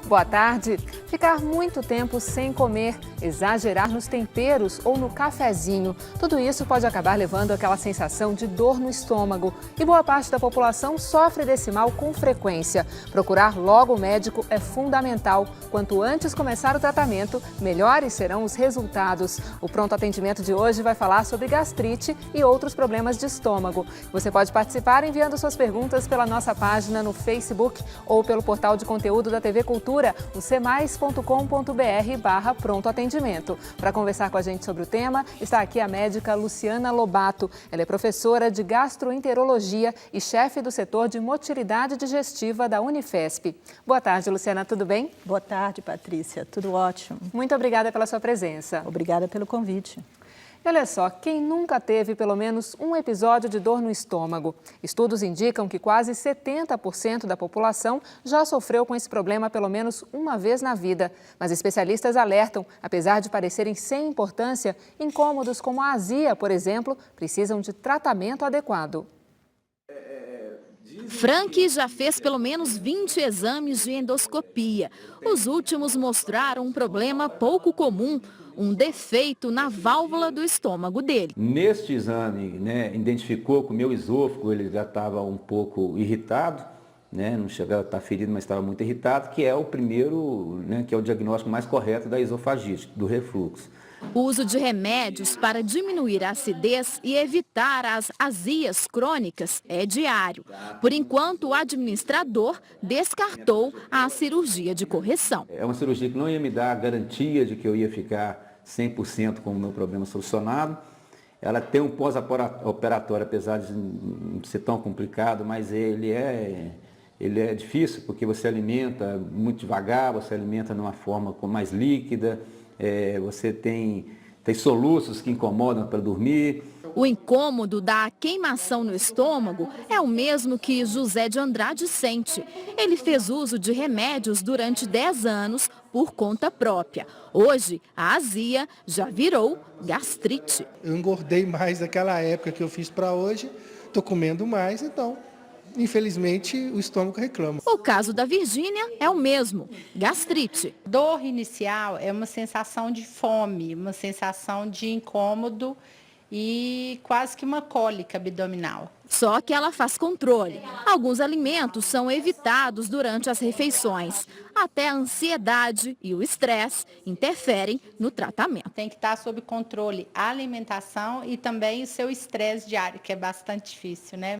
Boa tarde. Ficar muito tempo sem comer, exagerar nos temperos ou no cafezinho, tudo isso pode acabar levando àquela sensação de dor no estômago. E boa parte da população sofre desse mal com frequência. Procurar logo o médico é fundamental. Quanto antes começar o tratamento, melhores serão os resultados. O Pronto Atendimento de hoje vai falar sobre gastrite e outros problemas de estômago. Você pode participar enviando suas perguntas pela nossa página no Facebook ou pelo portal de conteúdo da TV Cultura, o cemais.com.br/pronto atendimento. Para conversar com a gente sobre o tema, está aqui a médica Luciana Lobato. Ela é professora de gastroenterologia e chefe do setor de motilidade digestiva da Unifesp. Boa tarde, Luciana, tudo bem? Boa tarde, Patrícia. Tudo ótimo. Muito obrigada pela sua presença. Obrigada pelo convite. E olha só, quem nunca teve pelo menos um episódio de dor no estômago? Estudos indicam que quase 70% da população já sofreu com esse problema pelo menos uma vez na vida. Mas especialistas alertam, apesar de parecerem sem importância, incômodos como a azia, por exemplo, precisam de tratamento adequado. Frank já fez pelo menos 20 exames de endoscopia. Os últimos mostraram um problema pouco comum, um defeito na válvula do estômago dele. Neste exame, identificou que o meu esôfago ele já estava um pouco irritado, não chegava a estar ferido, mas estava muito irritado, que é o primeiro, que é o diagnóstico mais correto da esofagite, do refluxo. O uso de remédios para diminuir a acidez e evitar as azias crônicas é diário. Por enquanto, o administrador descartou a cirurgia de correção. É uma cirurgia que não ia me dar a garantia de que eu ia ficar 100% com o meu problema solucionado. Ela tem um pós-operatório, apesar de não ser tão complicado, mas ele é difícil, porque você alimenta muito devagar, você alimenta de uma forma mais líquida. Você tem soluços que incomodam para dormir. O incômodo da queimação no estômago é o mesmo que José de Andrade sente. Ele fez uso de remédios durante 10 anos por conta própria. Hoje, a azia já virou gastrite. Eu engordei mais daquela época que eu fiz para hoje, estou comendo mais, então... Infelizmente, o estômago reclama. O caso da Virgínia é o mesmo, gastrite. Dor inicial é uma sensação de fome, uma sensação de incômodo e quase que uma cólica abdominal. Só que ela faz controle. Alguns alimentos são evitados durante as refeições. Até a ansiedade e o estresse interferem no tratamento. Tem que estar sob controle a alimentação e também o seu estresse diário, que é bastante difícil, né?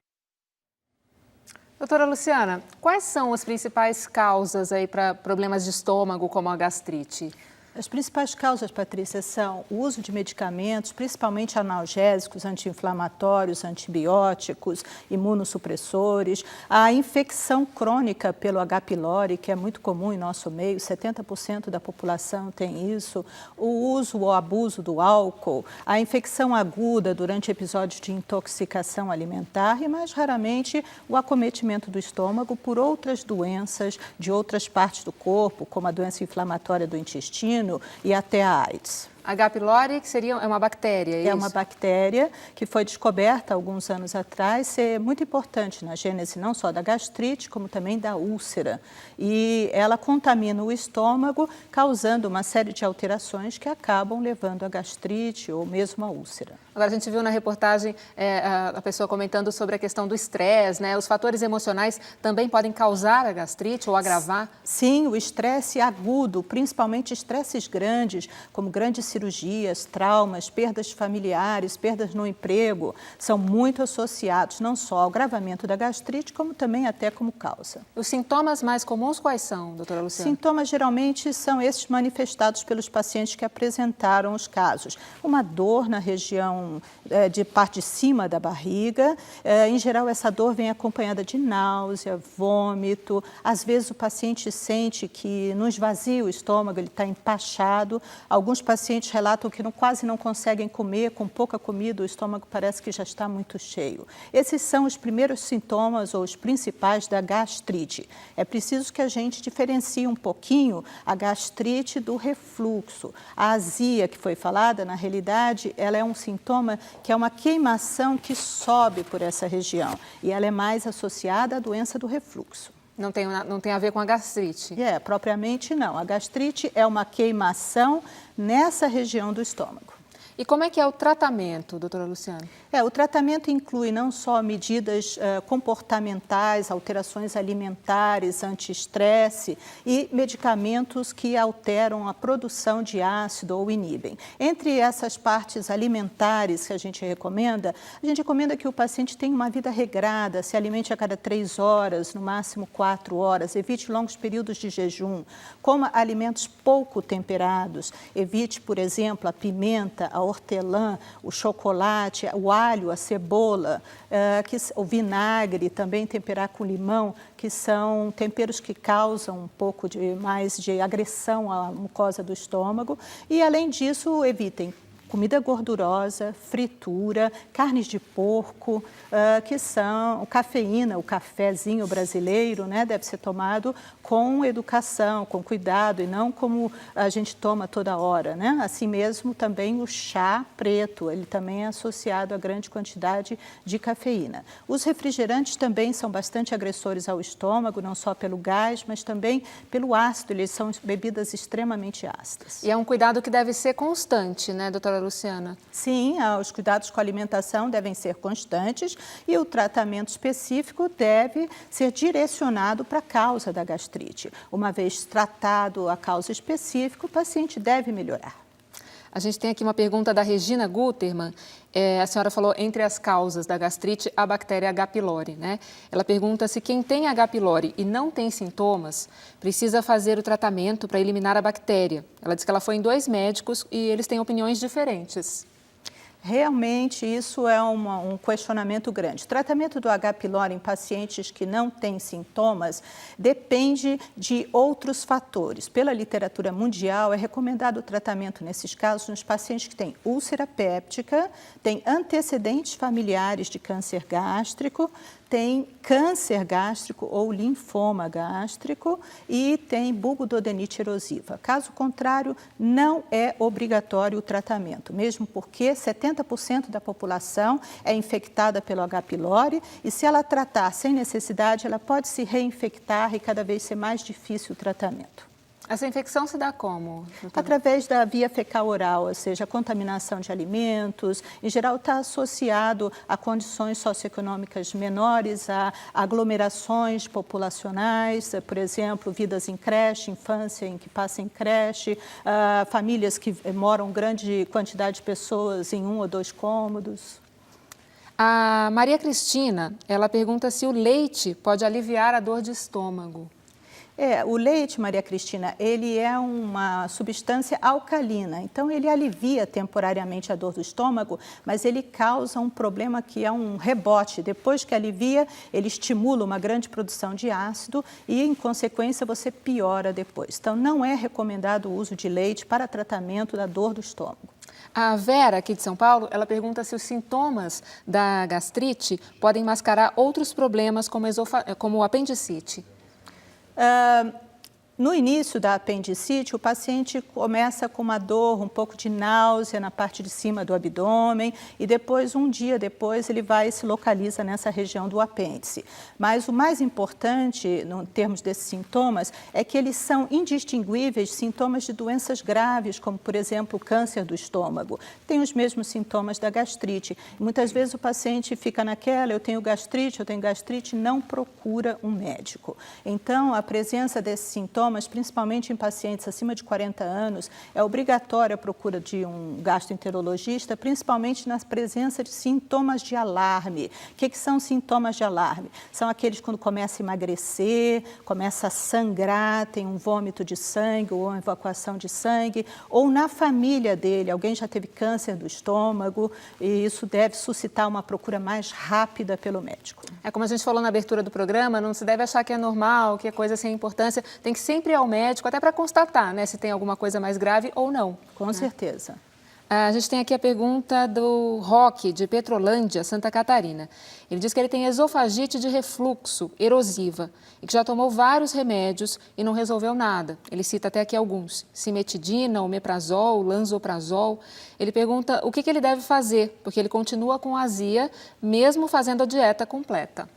Doutora Luciana, quais são as principais causas aí para problemas de estômago, como a gastrite? As principais causas, Patrícia, são o uso de medicamentos, principalmente analgésicos, anti-inflamatórios, antibióticos, imunossupressores, a infecção crônica pelo H. pylori, que é muito comum em nosso meio, 70% da população tem isso, o uso ou abuso do álcool, a infecção aguda durante episódios de intoxicação alimentar e, mais raramente, o acometimento do estômago por outras doenças de outras partes do corpo, como a doença inflamatória do intestino, e até a AIDS. H. pylori, que é uma bactéria, é isso? É uma bactéria que foi descoberta há alguns anos atrás, ser muito importante na gênese não só da gastrite, como também da úlcera. E ela contamina o estômago, causando uma série de alterações que acabam levando a gastrite ou mesmo a úlcera. Agora, a gente viu na reportagem a pessoa comentando sobre a questão do estresse, né? Os fatores emocionais também podem causar a gastrite ou agravar? Sim, o estresse agudo, principalmente estresses grandes, como grandes cirurgias, traumas, perdas familiares, perdas no emprego, são muito associados não só ao agravamento da gastrite, como também até como causa. Os sintomas mais comuns quais são, doutora Luciana? Sintomas geralmente são esses manifestados pelos pacientes que apresentaram os casos. Uma dor na região de parte de cima da barriga, em geral essa dor vem acompanhada de náusea, vômito, às vezes o paciente sente que não esvazia o estômago, ele está empachado, alguns pacientes relatam que quase não conseguem comer, com pouca comida o estômago parece que já está muito cheio. Esses são os primeiros sintomas ou os principais da gastrite. É preciso que a gente diferencie um pouquinho a gastrite do refluxo. A azia que foi falada, na realidade, ela é um sintoma que é uma queimação que sobe por essa região e ela é mais associada à doença do refluxo. Não tem a ver com a gastrite? Propriamente não. A gastrite é uma queimação nessa região do estômago. E como é que é o tratamento, doutora Luciana? O tratamento inclui não só medidas comportamentais, alterações alimentares, anti-estresse e medicamentos que alteram a produção de ácido ou inibem. Entre essas partes alimentares que a gente recomenda que o paciente tenha uma vida regrada, se alimente a cada 3 horas, no máximo 4 horas, evite longos períodos de jejum, coma alimentos pouco temperados, evite, por exemplo, a pimenta, a hortelã, o chocolate, o alho, a cebola, o vinagre, também temperar com limão, que são temperos que causam um pouco mais de agressão à mucosa do estômago. E, além disso, evitem comida gordurosa, fritura, carnes de porco, que são cafeína, o cafezinho brasileiro, né, deve ser tomado com educação, com cuidado e não como a gente toma toda hora, né? Assim mesmo também o chá preto, ele também é associado a grande quantidade de cafeína. Os refrigerantes também são bastante agressores ao estômago, não só pelo gás, mas também pelo ácido, eles são bebidas extremamente ácidas. E é um cuidado que deve ser constante, né, doutora Luciana? Sim, os cuidados com a alimentação devem ser constantes e o tratamento específico deve ser direcionado para a causa da gastrite. Uma vez tratado a causa específica, o paciente deve melhorar. A gente tem aqui uma pergunta da Regina Guterman. A senhora falou entre as causas da gastrite a bactéria H. pylori, né? Ela pergunta se quem tem H. pylori e não tem sintomas precisa fazer o tratamento para eliminar a bactéria. Ela diz que ela foi em 2 médicos e eles têm opiniões diferentes. Realmente, isso é um questionamento grande. O tratamento do H. pylori em pacientes que não têm sintomas depende de outros fatores. Pela literatura mundial, é recomendado o tratamento nesses casos nos pacientes que têm úlcera péptica, têm antecedentes familiares de câncer gástrico, tem câncer gástrico ou linfoma gástrico e tem bulbododenite erosiva. Caso contrário, não é obrigatório o tratamento, mesmo porque 70% da população é infectada pelo H. pylori e se ela tratar sem necessidade, ela pode se reinfectar e cada vez ser mais difícil o tratamento. Essa infecção se dá como, doutora? Através da via fecal oral, ou seja, a contaminação de alimentos, em geral está associado a condições socioeconômicas menores, a aglomerações populacionais, por exemplo, vidas em creche, infância em que passa em creche, famílias que moram grande quantidade de pessoas em 1 ou 2 cômodos. A Maria Cristina, ela pergunta se o leite pode aliviar a dor de estômago. O leite, Maria Cristina, ele é uma substância alcalina, então ele alivia temporariamente a dor do estômago, mas ele causa um problema que é um rebote. Depois que alivia, ele estimula uma grande produção de ácido e, em consequência, você piora depois. Então, não é recomendado o uso de leite para tratamento da dor do estômago. A Vera, aqui de São Paulo, ela pergunta se os sintomas da gastrite podem mascarar outros problemas como apendicite. No início da apendicite, o paciente começa com uma dor, um pouco de náusea na parte de cima do abdômen e depois, um dia depois, ele vai e se localiza nessa região do apêndice. Mas o mais importante, em termos desses sintomas, é que eles são indistinguíveis de sintomas de doenças graves, como, por exemplo, o câncer do estômago. Tem os mesmos sintomas da gastrite. Muitas vezes o paciente fica naquela, eu tenho gastrite, não procura um médico. Então, a presença desses sintomas, principalmente em pacientes acima de 40 anos, é obrigatória a procura de um gastroenterologista, principalmente na presença de sintomas de alarme. O que são sintomas de alarme? São aqueles quando começa a emagrecer, começa a sangrar, tem um vômito de sangue ou uma evacuação de sangue, ou na família dele, alguém já teve câncer do estômago e isso deve suscitar uma procura mais rápida pelo médico. Como a gente falou na abertura do programa, não se deve achar que é normal, que é coisa sem importância, tem que sempre ir ao médico, até para constatar, né, se tem alguma coisa mais grave ou não. Com certeza. A gente tem aqui a pergunta do Roque, de Petrolândia, Santa Catarina. Ele diz que ele tem esofagite de refluxo erosiva e que já tomou vários remédios e não resolveu nada. Ele cita até aqui alguns: cimetidina, omeprazol, lanzoprazol. Ele pergunta o que ele deve fazer, porque ele continua com azia, mesmo fazendo a dieta completa.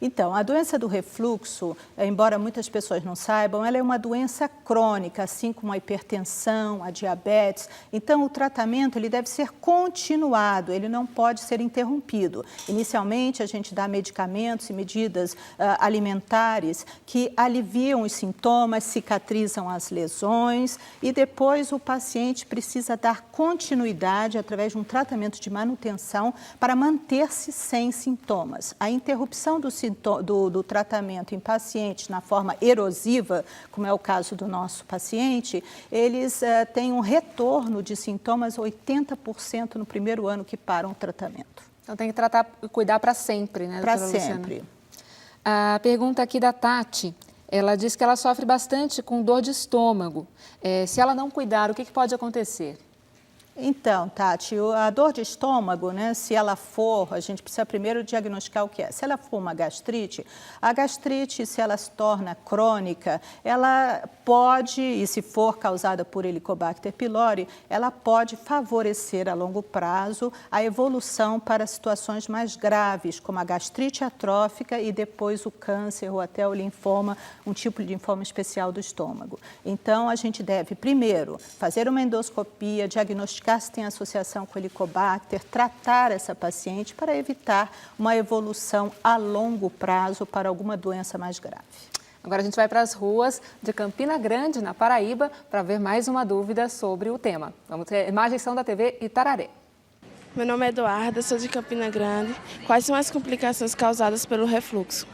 Então, a doença do refluxo, embora muitas pessoas não saibam, ela é uma doença crônica, assim como a hipertensão, a diabetes. Então, o tratamento ele deve ser continuado, ele não pode ser interrompido. Inicialmente, a gente dá medicamentos e medidas alimentares que aliviam os sintomas, cicatrizam as lesões e depois o paciente precisa dar continuidade através de um tratamento de manutenção para manter-se sem sintomas. A interrupção do tratamento em pacientes na forma erosiva, como é o caso do nosso paciente, eles têm um retorno de sintomas 80% no primeiro ano que param o tratamento. Então tem que tratar e cuidar para sempre, né, doutora Luciana? Para sempre. A pergunta aqui da Tati, ela diz que ela sofre bastante com dor de estômago. Se ela não cuidar, o que pode acontecer? Então, Tati, a dor de estômago, né, se ela for, a gente precisa primeiro diagnosticar o que é. Se ela for uma gastrite, a gastrite, se ela se torna crônica, ela pode, e se for causada por Helicobacter pylori, ela pode favorecer a longo prazo a evolução para situações mais graves, como a gastrite atrófica e depois o câncer ou até o linfoma, um tipo de linfoma especial do estômago. Então, a gente deve, primeiro, fazer uma endoscopia, diagnosticar se tem associação com Helicobacter, tratar essa paciente para evitar uma evolução a longo prazo para alguma doença mais grave. Agora a gente vai para as ruas de Campina Grande, na Paraíba, para ver mais uma dúvida sobre o tema. Vamos ter imagens são da TV Itararé. Meu nome é Eduarda, sou de Campina Grande. Quais são as complicações causadas pelo refluxo?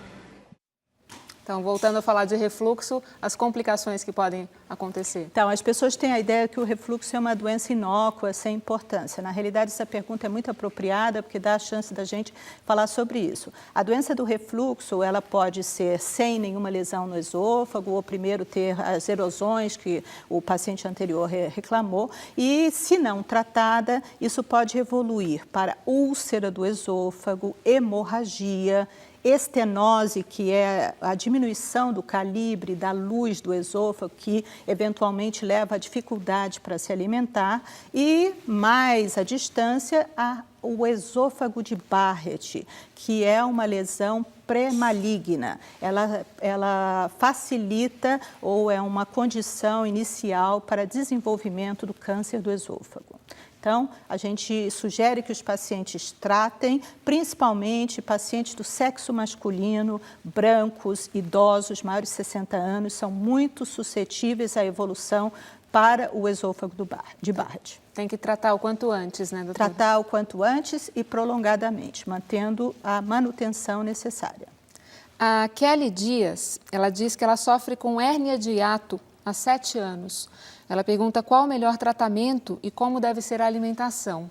Então, voltando a falar de refluxo, as complicações que podem acontecer. Então, as pessoas têm a ideia que o refluxo é uma doença inócua, sem importância. Na realidade, essa pergunta é muito apropriada, porque dá a chance da gente falar sobre isso. A doença do refluxo, ela pode ser sem nenhuma lesão no esôfago, ou primeiro ter as erosões que o paciente anterior reclamou, e, se não tratada, isso pode evoluir para úlcera do esôfago, hemorragia, estenose, que é a diminuição do calibre da luz do esôfago, que eventualmente leva a dificuldade para se alimentar, e mais à distância, o esôfago de Barrett, que é uma lesão pré-maligna. Ela facilita ou é uma condição inicial para desenvolvimento do câncer do esôfago. Então, a gente sugere que os pacientes tratem, principalmente pacientes do sexo masculino, brancos, idosos, maiores de 60 anos, são muito suscetíveis à evolução para o esôfago de Barrett. Tem que tratar o quanto antes, né, doutora? Tratar o quanto antes e prolongadamente, mantendo a manutenção necessária. A Kelly Dias, ela diz que ela sofre com hérnia de hiato há 7 anos. Ela pergunta qual o melhor tratamento e como deve ser a alimentação.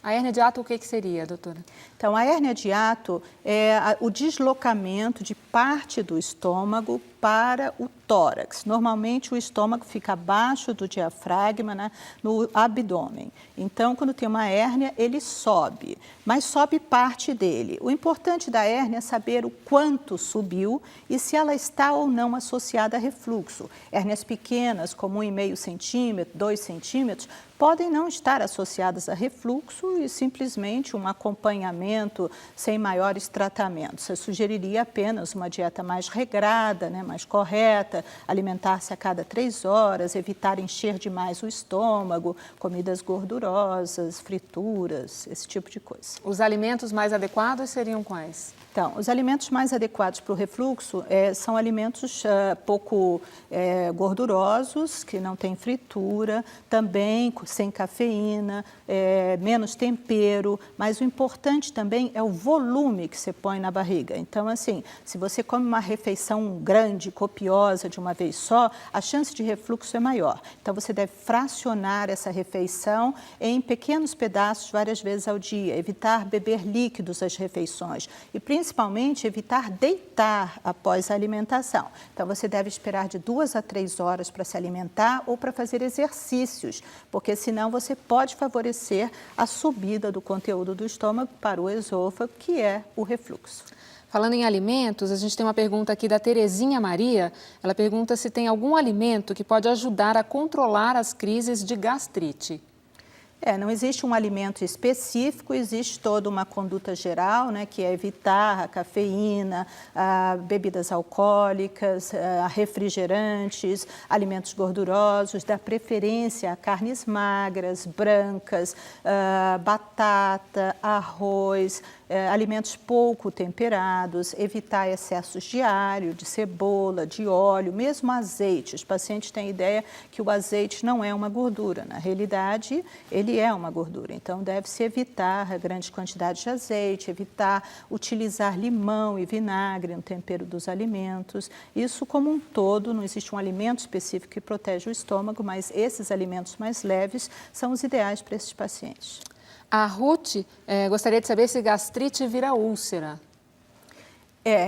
A hérnia de hiato, o que seria, doutora? Então, a hérnia de hiato é o deslocamento de parte do estômago para o tórax. Normalmente, o estômago fica abaixo do diafragma, né, no abdômen. Então, quando tem uma hérnia, ele sobe, mas sobe parte dele. O importante da hérnia é saber o quanto subiu e se ela está ou não associada a refluxo. Hérnias pequenas, como 1,5 centímetro, 2 centímetros, podem não estar associadas a refluxo e simplesmente um acompanhamento sem maiores tratamentos. Eu sugeriria apenas uma dieta mais regrada, né, mais correta, alimentar-se a cada 3 horas, evitar encher demais o estômago, comidas gordurosas, frituras, esse tipo de coisa. Os alimentos mais adequados seriam quais? Então, os alimentos mais adequados para o refluxo são alimentos pouco gordurosos, que não têm fritura, também sem cafeína, menos tempero, mas o importante também é o volume que você põe na barriga. Então, assim, se você come uma refeição grande, copiosa de uma vez só, a chance de refluxo é maior. Então, você deve fracionar essa refeição em pequenos pedaços várias vezes ao dia, evitar beber líquidos às refeições e, principalmente, evitar deitar após a alimentação. Então, você deve esperar de 2 a 3 horas para se alimentar ou para fazer exercícios, porque senão você pode favorecer a subida do conteúdo do estômago para o esôfago, que é o refluxo. Falando em alimentos, a gente tem uma pergunta aqui da Terezinha Maria. Ela pergunta se tem algum alimento que pode ajudar a controlar as crises de gastrite. Não existe um alimento específico, existe toda uma conduta geral, né, que é evitar a cafeína, bebidas alcoólicas, refrigerantes, alimentos gordurosos, dar preferência a carnes magras, brancas, batata, arroz, alimentos pouco temperados, evitar excessos de alho, de cebola, de óleo, mesmo azeite. Os pacientes têm a ideia que o azeite não é uma gordura. Na realidade, ele é uma gordura. Então, deve-se evitar a grande quantidade de azeite, evitar utilizar limão e vinagre no tempero dos alimentos. Isso como um todo, não existe um alimento específico que protege o estômago, mas esses alimentos mais leves são os ideais para esses pacientes. A Ruth gostaria de saber se gastrite vira úlcera.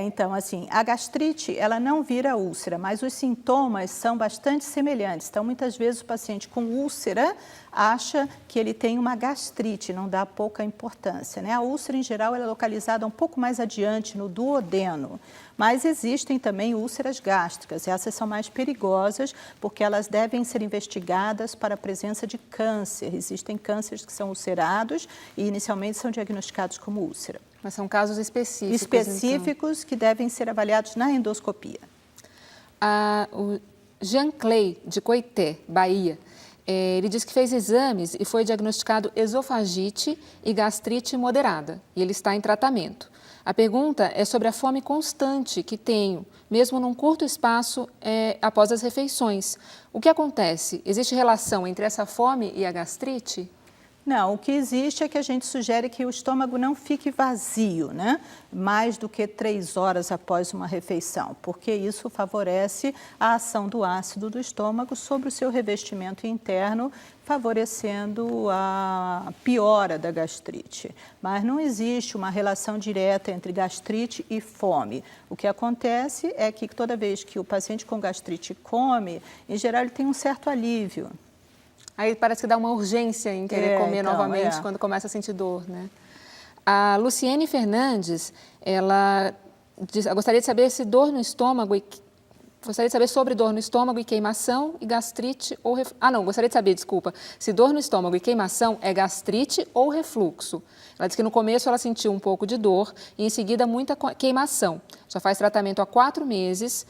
Então, assim, a gastrite, ela não vira úlcera, mas os sintomas são bastante semelhantes. Então, muitas vezes o paciente com úlcera acha que ele tem uma gastrite, não dá pouca importância, né? A úlcera, em geral, ela é localizada um pouco mais adiante, no duodeno. Mas existem também úlceras gástricas, e essas são mais perigosas porque elas devem ser investigadas para a presença de câncer. Existem cânceres que são ulcerados e inicialmente são diagnosticados como úlcera. Mas são casos específicos. Específicos, então, que devem ser avaliados na endoscopia. O Jean Clay, de Coité, Bahia, ele diz que fez exames e foi diagnosticado esofagite e gastrite moderada, e ele está em tratamento. A pergunta é sobre a fome constante que tenho, mesmo num curto espaço após as refeições. O que acontece? Existe relação entre essa fome e a gastrite? Não, o que existe é que a gente sugere que o estômago não fique vazio, né? Mais do que 3 horas após uma refeição, porque isso favorece a ação do ácido do estômago sobre o seu revestimento interno, favorecendo a piora da gastrite. Mas não existe uma relação direta entre gastrite e fome. O que acontece é que toda vez que o paciente com gastrite come, em geral ele tem um certo alívio. Aí parece que dá uma urgência em querer comer novamente quando começa a sentir dor, né? A Luciene Fernandes, ela gostaria de saber se dor no estômago gostaria de saber sobre dor no estômago e queimação e gastrite ou gostaria de saber, desculpa, se dor no estômago e queimação é gastrite ou refluxo. Ela disse que no começo ela sentiu um pouco de dor e em seguida muita queimação. Já faz tratamento há 4 meses,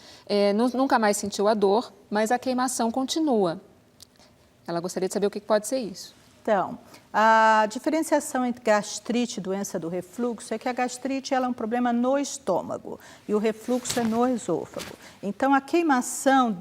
nunca mais sentiu a dor, mas a queimação continua. Ela gostaria de saber o que pode ser isso. Então, a diferenciação entre gastrite e doença do refluxo é que a gastrite ela é um problema no estômago e o refluxo é no esôfago. Então, a queimação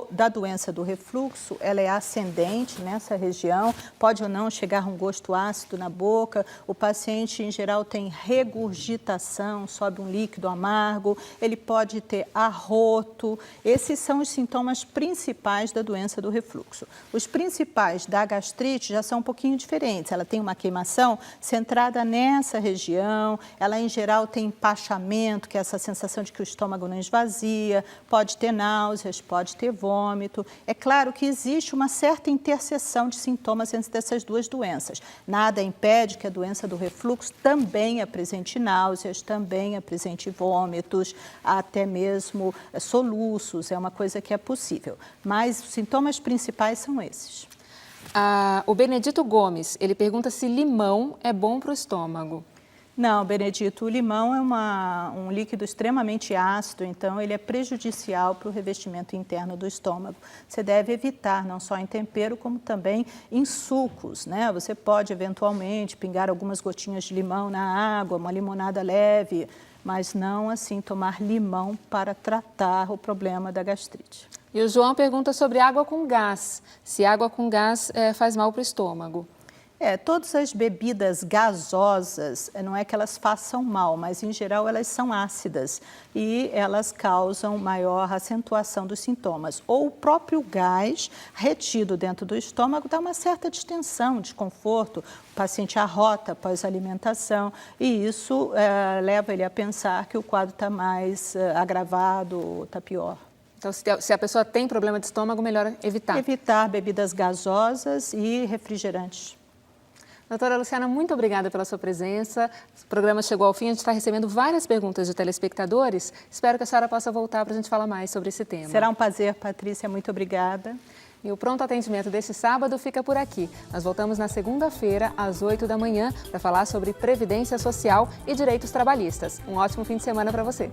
da doença do refluxo, ela é ascendente nessa região, pode ou não chegar a um gosto ácido na boca, o paciente em geral tem regurgitação, sobe um líquido amargo, ele pode ter arroto. Esses são os sintomas principais da doença do refluxo. Os principais da gastrite já são um pouquinho diferentes. Ela tem uma queimação centrada nessa região, ela em geral tem empachamento, que é essa sensação de que o estômago não esvazia, pode ter náuseas, pode ter vômito. É claro que existe uma certa interseção de sintomas entre essas duas doenças. Nada impede que a doença do refluxo também apresente náuseas, também apresente vômitos, até mesmo soluços, é uma coisa que é possível. Mas os sintomas principais são esses. O Benedito Gomes, ele pergunta se limão é bom para o estômago. Não, Benedito, o limão é um líquido extremamente ácido, então ele é prejudicial para o revestimento interno do estômago. Você deve evitar, não só em tempero, como também em sucos, né? Você pode, eventualmente, pingar algumas gotinhas de limão na água, uma limonada leve, mas não, assim, tomar limão para tratar o problema da gastrite. E o João pergunta sobre água com gás, se água com gás faz mal para o estômago. Todas as bebidas gasosas, não é que elas façam mal, mas em geral elas são ácidas e elas causam maior acentuação dos sintomas. Ou o próprio gás retido dentro do estômago dá uma certa distensão, desconforto, o paciente arrota após a alimentação e isso leva ele a pensar que o quadro está mais agravado, está pior. Então, se a pessoa tem problema de estômago, melhor evitar. Evitar bebidas gasosas e refrigerantes. Doutora Luciana, muito obrigada pela sua presença. O programa chegou ao fim, a gente está recebendo várias perguntas de telespectadores. Espero que a senhora possa voltar para a gente falar mais sobre esse tema. Será um prazer, Patrícia, muito obrigada. E o Pronto Atendimento deste sábado fica por aqui. Nós voltamos na segunda-feira, às 8 da manhã, para falar sobre Previdência Social e Direitos Trabalhistas. Um ótimo fim de semana para você.